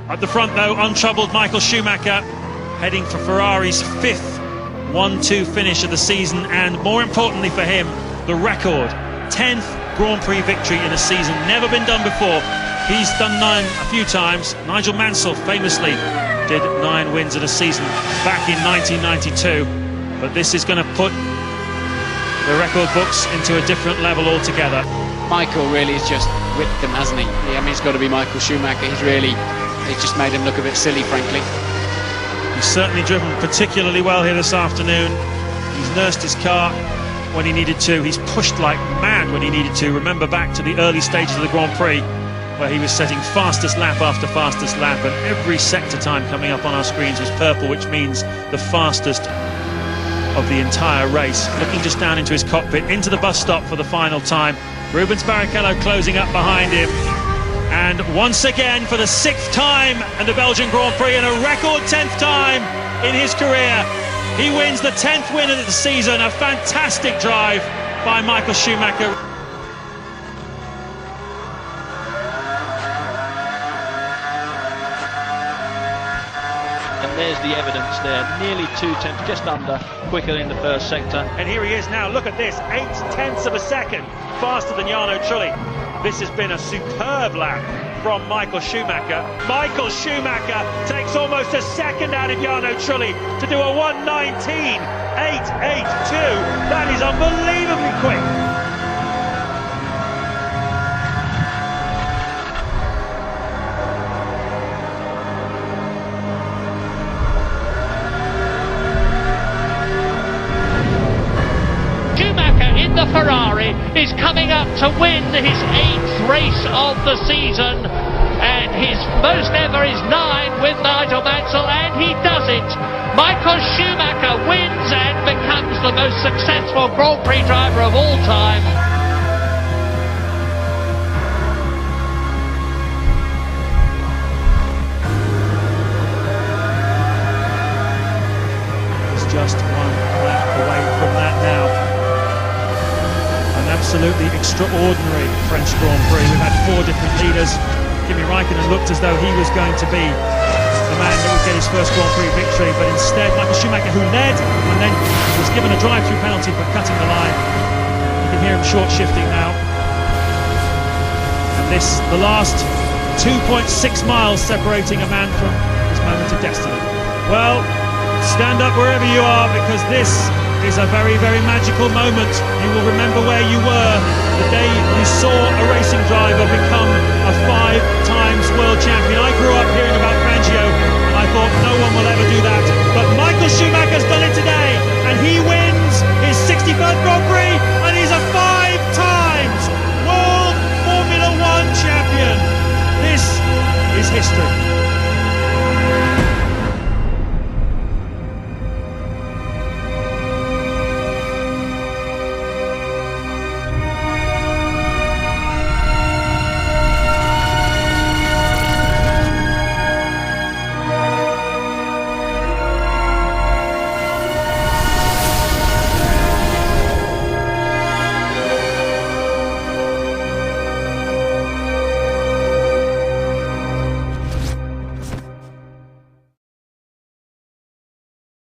At the front though, untroubled Michael Schumacher, heading for Ferrari's 5th 1-2 finish of the season, and more importantly for him, the record, 10th Grand Prix victory in a season, never been done before. He's done 9 a few times. Nigel Mansell famously did 9 wins in a season back in 1992, but this is going to put the record books into a different level altogether. Michael really has just whipped them, hasn't he? I mean, it's got to be Michael Schumacher. He's just made him look a bit silly, frankly. He's certainly driven particularly well here this afternoon. He's nursed his car when he needed to. He's pushed like mad when he needed to. Remember back to the early stages of the Grand Prix, where he was setting fastest lap after fastest lap, and every sector time coming up on our screens was purple, which means the fastest of the entire race. Looking just down into his cockpit, into the bus stop for the final time. Rubens Barrichello closing up behind him. And once again, for the 6th time in the Belgian Grand Prix, and a record 10th time in his career, he wins the 10th win of the season. A fantastic drive by Michael Schumacher. And there's the evidence there, nearly 2 tenths, just under, quicker in the first sector. And here he is now, look at this, 8 tenths of a second faster than Jarno Trulli. This has been a superb lap from Michael Schumacher. Michael Schumacher takes almost a second out of Jarno Trulli to do a 1:19.882. That is unbelievably quick. The Ferrari is coming up to win his 8th race of the season, and his most ever is 9 with Nigel Mansell, and he does it. Michael Schumacher wins and becomes the most successful Grand Prix driver of all time. He's just 1 lap away from that now. Absolutely extraordinary French Grand Prix. We've had 4 different leaders. Kimi Raikkonen looked as though he was going to be the man that would get his first Grand Prix victory, but instead Michael Schumacher, who led and then was given a drive-through penalty for cutting the line. You can hear him short shifting now. And this, the last 2.6 miles separating a man from his moment of destiny. Well, stand up wherever you are, because this is a very, very magical moment. You will remember where you were the day you saw a racing driver become a 5 times world champion. I grew up hearing about Fangio, and I thought no one will ever do that.